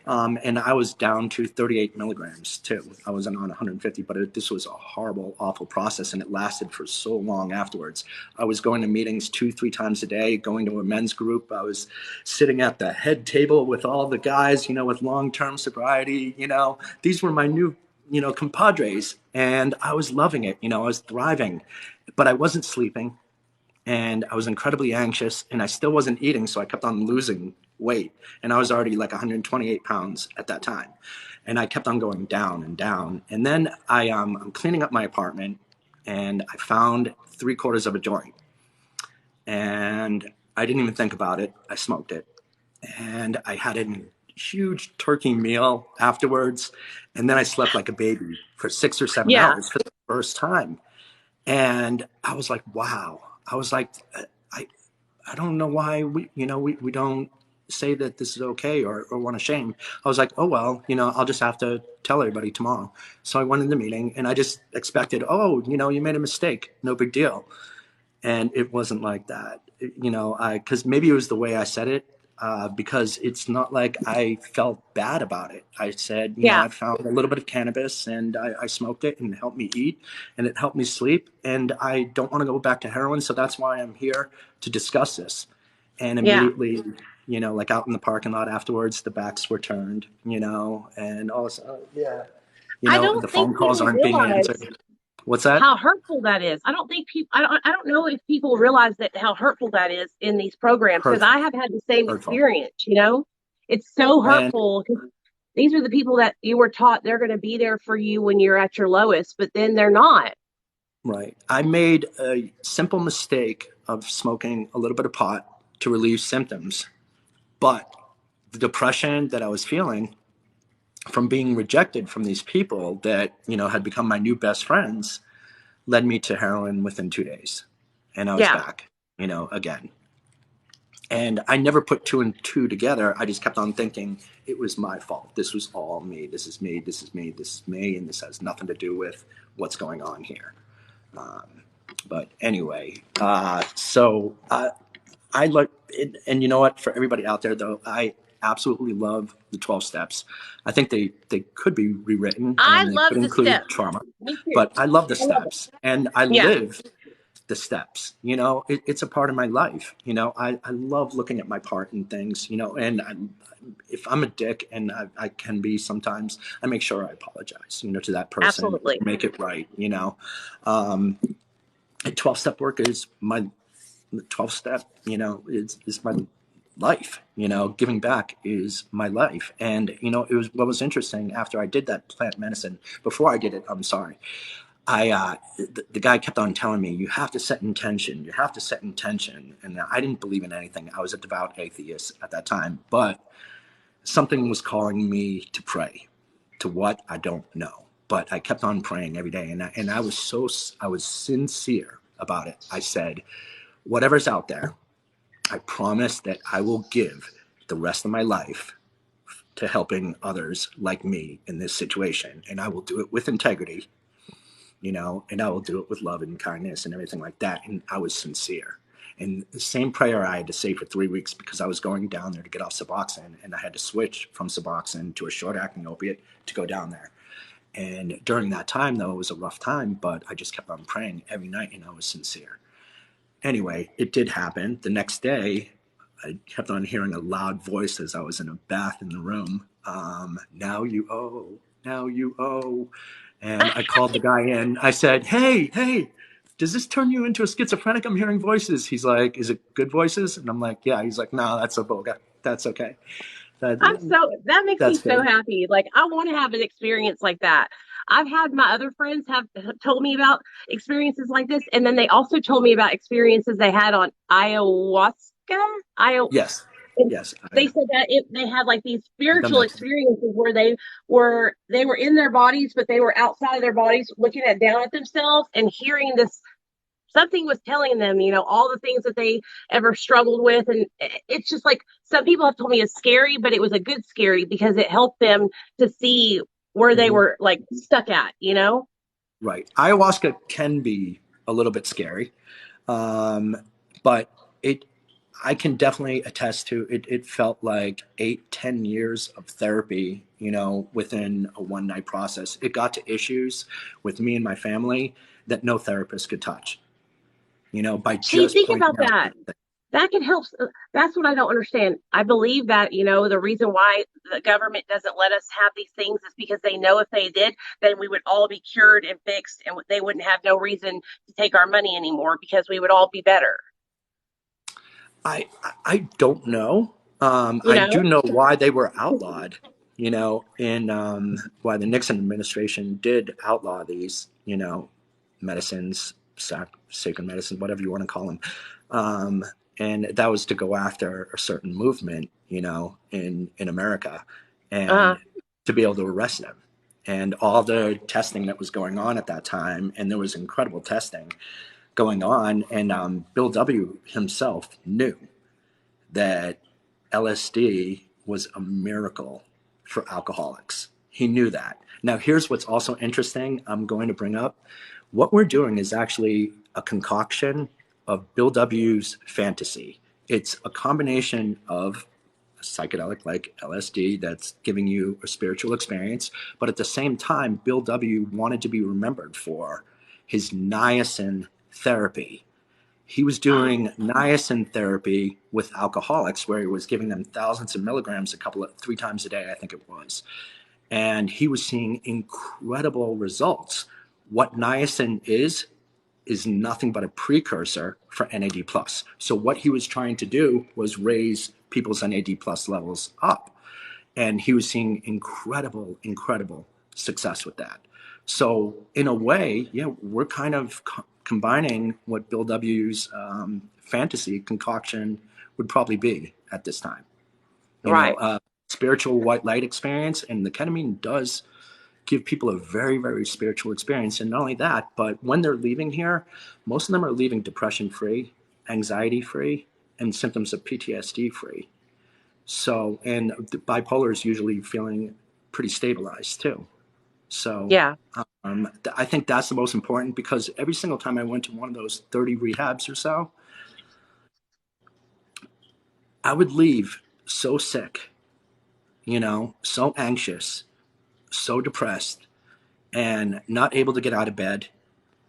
And I was down to 38 milligrams too. I wasn't on 150, but this was a horrible, awful process, and it lasted for so long afterwards. I was going to meetings 2-3 times a day, going to a men's group. I was sitting at the head table with all the guys, with long-term sobriety. These were my new, compadres, and I was loving it. I was thriving, but I wasn't sleeping, and I was incredibly anxious, and I still wasn't eating, so I kept on losing weight, and I was already like 128 pounds at that time, and I kept on going down and down. And then I'm cleaning up my apartment, and I found 3/4 of a joint, and I didn't even think about it. I smoked it, and I had it huge turkey meal afterwards. And then I slept like a baby for 6 or 7 Yeah. hours for the first time. And I was like, wow. I was like, I, I don't know why we don't say that this is okay or want to shame. I was like, oh, well, I'll just have to tell everybody tomorrow. So I went in the meeting and I just expected, oh, you made a mistake. No big deal. And it wasn't like that. Because maybe it was the way I said it, because it's not like I felt bad about it. I said, Yeah. I found a little bit of cannabis and I smoked it and it helped me eat and it helped me sleep. And I don't want to go back to heroin. So that's why I'm here to discuss this. And Yeah. immediately, like out in the parking lot afterwards, the backs were turned, and all this, yeah, I don't the think phone calls people aren't being realize answered. What's that? how hurtful that is. I don't think people, I don't know if people realize that how hurtful that is in these programs, because Hurtful, I have had the same hurtful. experience. It's so And hurtful because these are the people that you were taught they're going to be there for you when you're at your lowest, but then they're not. right. I made a simple mistake of smoking a little bit of pot to relieve symptoms, but the depression that I was feeling from being rejected from these people that, had become my new best friends led me to heroin within 2 days. And I was Yeah. back, again. And I never put two and two together. I just kept on thinking it was my fault. This was all me. This is me. This is me. This is me. And this has nothing to do with what's going on here. But anyway, I like it. And you know what? For everybody out there, though, I absolutely love the 12 steps. I think they could be rewritten I and they love could the include steps. trauma. Me too. But I love the I love it. steps and I Yeah. live the steps. It's a part of my life. I love looking at my part in things, and if I'm a dick, and I can be sometimes, I make sure I apologize, to that person, Absolutely. make it right. 12-step work is my 12 step, is my life. Giving back is my life. And, it was what was interesting after I did that plant medicine. Before I did it, I'm sorry. The guy kept on telling me, you have to set intention. You have to set intention. And I didn't believe in anything. I was a devout atheist at that time, but something was calling me to pray. To what? I don't know. But I kept on praying every day. And I was sincere about it. I said, whatever's out there, I promise that I will give the rest of my life to helping others like me in this situation. And I will do it with integrity, and I will do it with love and kindness and everything like that. And I was sincere. And the same prayer I had to say for 3 weeks because I was going down there to get off Suboxone, and I had to switch from Suboxone to a short-acting opiate to go down there. And during that time, though, it was a rough time, but I just kept on praying every night, and I was sincere. Anyway, it did happen. The next day, I kept on hearing a loud voice as I was in a bath in the room. Now you owe, now you owe. And I called the guy in. I said, hey, does this turn you into a schizophrenic? I'm hearing voices. He's like, is it good voices? And I'm like, yeah. He's like, no, that's a bullshit. That's okay. That makes me That's so good. happy. Like, I want to have an experience like that. I've had my other friends have told me about experiences like this, and then they also told me about experiences they had on ayahuasca. I Yes. Yes. They said that they had like these I've done spiritual that too. experiences where they were in their bodies, but they were outside of their bodies, looking down at themselves and hearing this. Something was telling them, all the things that they ever struggled with. And it's just like some people have told me it's scary, but it was a good scary because it helped them to see where they Mhm. were like stuck at. Right. Ayahuasca can be a little bit scary, but it I can definitely attest to it. It felt like 8, 10 years of therapy, within a one night process. It got to issues with me and my family that no therapist could touch, by See, just think pointing about out that. these things. That can help. That's what I don't understand. I believe that, the reason why the government doesn't let us have these things is because they know if they did, then we would all be cured and fixed, and they wouldn't have no reason to take our money anymore because we would all be better. I don't know. You I do know? know why they were outlawed, and why the Nixon administration did outlaw these, medicines, sacred medicine, whatever you want to call them. and that was to go after a certain movement, in America, Uh-huh. and to be able to arrest him. And all the testing that was going on at that time, and there was incredible testing going on, and Bill W. himself knew that LSD was a miracle for alcoholics. He knew that. Now, here's what's also interesting I'm going to bring up. What we're doing is actually a concoction of Bill W.'s fantasy. It's a combination of a psychedelic like LSD that's giving you a spiritual experience, but at the same time, Bill W. wanted to be remembered for his niacin therapy. He was doing niacin therapy with alcoholics where he was giving them thousands of milligrams 3 times a day, I think it was. And he was seeing incredible results. What niacin is nothing but a precursor for NAD+. So what he was trying to do was raise people's NAD+ levels up. And he was seeing incredible, incredible success with that. So in a way, yeah, we're kind of combining what Bill W.'s fantasy concoction would probably be at this time. Right. Spiritual white light experience, and the ketamine does give people a very, very spiritual experience. And not only that, but when they're leaving here, most of them are leaving depression free, anxiety free, and symptoms of PTSD free. So, and the bipolar is usually feeling pretty stabilized too. So, Yeah. I think that's the most important, because every single time I went to one of those 30 rehabs or so, I would leave so sick, so anxious, so depressed, and not able to get out of bed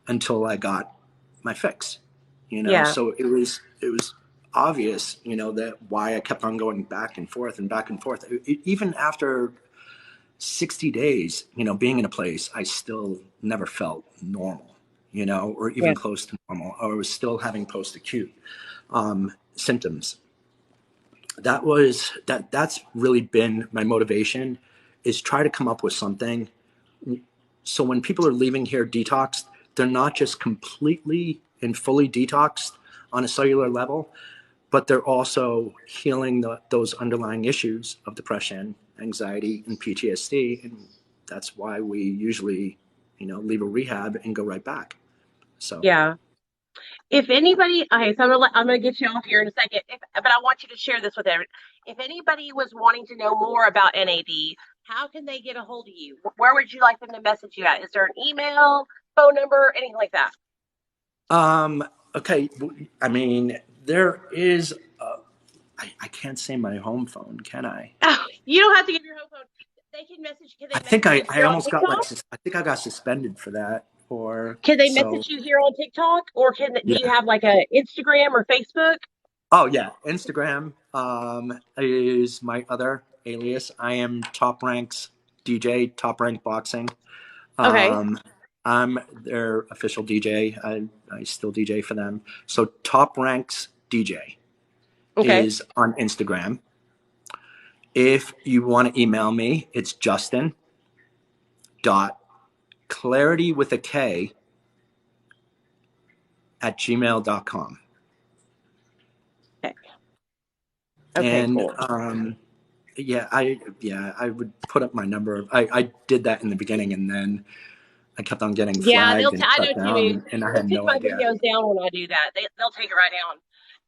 until I got my fix. Yeah. So it was obvious, that why I kept on going back and forth and back and forth. Even after 60 days, being in a place, I still never felt normal, or even Yeah. close to normal, or I was still having post-acute symptoms. That's really been my motivation, is try to come up with something. So when people are leaving here detoxed, they're not just completely and fully detoxed on a cellular level, but they're also healing those underlying issues of depression, anxiety, and PTSD. And that's why we usually, leave a rehab and go right back. So, Yeah. If anybody, okay, so I'm gonna get you off here in a second. But I want you to share this with everyone. If anybody was wanting to know more about NAD, how can they get a hold of you? Where would you like them to message you at? Is there an email, phone number, anything like that? okay. I mean, there is, I can't say my home phone, can I? Oh, you don't have to give your home phone. They can message. Can I they think message I, you I here on almost got TikTok? I think I got suspended for that, or Can they so. message you here on TikTok, or do you Yeah. have like a Instagram or Facebook? Oh yeah, Instagram is my other alias. I am Top Ranks DJ, Top Rank Boxing. Okay. Um, I'm their official DJ. I still DJ for them. So Top Ranks DJ Okay. is on Instagram. If you want to email me, it's Justin dot clarity with a K at gmail.com. Okay. Okay. And Cool. I would put up my number. I did that in the beginning, and then I kept on getting Yeah, flagged and I know shut too many. down, and I They'll had take no my idea. videos down when I do that. They'll take it right down.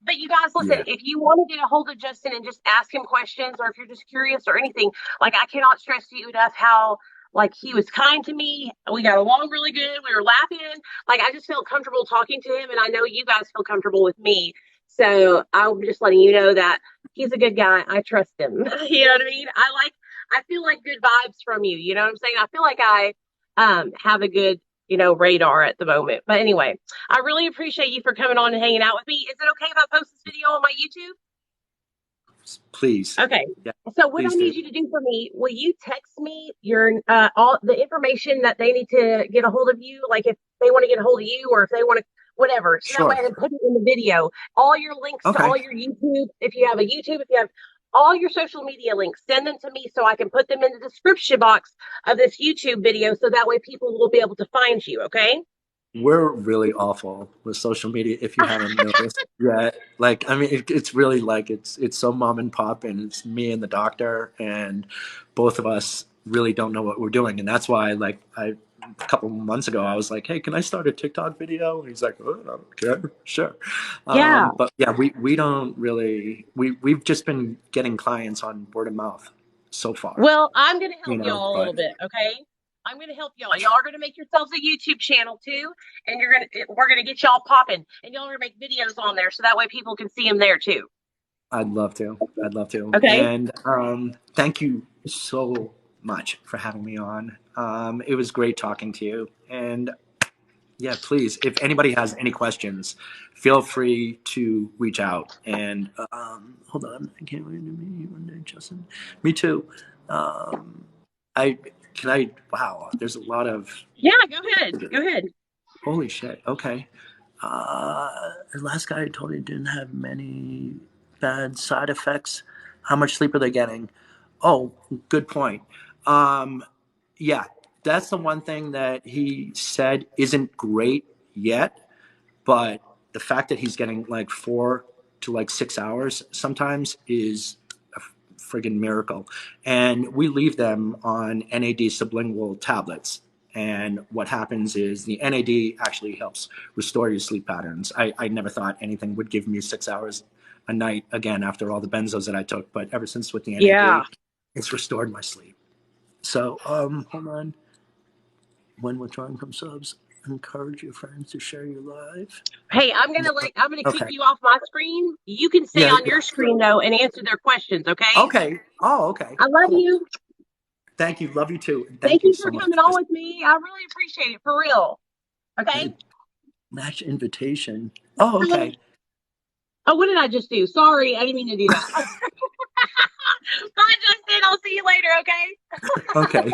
But you guys, listen, Yeah, if you want to get a hold of Justin and just ask him questions, or if you're just curious or anything, like I cannot stress to you enough how like he was kind to me. We got along really good. We were laughing. Like I just felt comfortable talking to him, and I know you guys feel comfortable with me. So I'm just letting you know that he's a good guy. I trust him. You know what I mean? I feel like good vibes from you. You know what I'm saying? I feel like I have a good radar at the moment. But anyway, I really appreciate you for coming on and hanging out with me. Is it okay if I post this video on my YouTube? please. Okay. Yeah, So what I please need do. you to do for me, will you text me your all the information that they need to get a hold of you, like if they want to get a hold of you or if they want to whatever. So that way Sure. I can put it in the video. All your links to Okay. all your YouTube, if you have a YouTube, if you have all your social media links, send them to me so I can put them in the description box of this YouTube video so that way people will be able to find you, okay? we're really awful with social media if you haven't noticed yet. Like, I mean, it's really like it's so mom and pop, and it's me and the doctor, and both of us really don't know what we're doing, and that's why, like, a couple months ago, I was like, "Hey, can I start a TikTok video?" And he's like, "Oh, okay, sure." Yeah. But yeah, we don't really we've just been getting clients on word of mouth so far, Well, I'm going to you help know. y'all a But little bit, okay? I'm going to help y'all. Y'all are going to make yourselves a YouTube channel too, and we're going to get y'all popping, and y'all are going to make videos on there so that way people can see them there too. I'd love to. I'd love to. Okay? And thank you so much for having me on. It was great talking to you. And yeah, please, if anybody has any questions, feel free to reach out. And hold on, I can't wait to meet you one day, Justin. Me too. Um, I can I. Wow, there's a lot of. Yeah, go ahead. Go ahead. Holy shit. Okay. The last guy told me didn't have many bad side effects. How much sleep are they getting? Oh, good point. Um, yeah, that's the one thing that he said isn't great yet, but the fact that he's getting like 4 to like 6 hours sometimes is a friggin' miracle. And we leave them on NAD sublingual tablets. And what happens is the NAD actually helps restore your sleep patterns. I never thought anything would give me 6 hours a night again after all the benzos that I took, but ever since with the Yeah. NAD, it's restored my sleep. So, hold on. When withdrawing from subs, encourage your friends to share your live. Hey, I'm gonna keep Okay. you off my screen. You can stay Yeah, on yeah. your screen though and answer their questions, okay? Okay. Oh, okay. I love Cool. you. Thank you. Love you too. And Thank thank you you so for much coming for on this. with me. I really appreciate it for real. Okay? Hey, match invitation. Oh, Oh, okay. what did I just do? Sorry, I didn't mean to do that. Bye, Justin. I'll see you later, okay? Okay.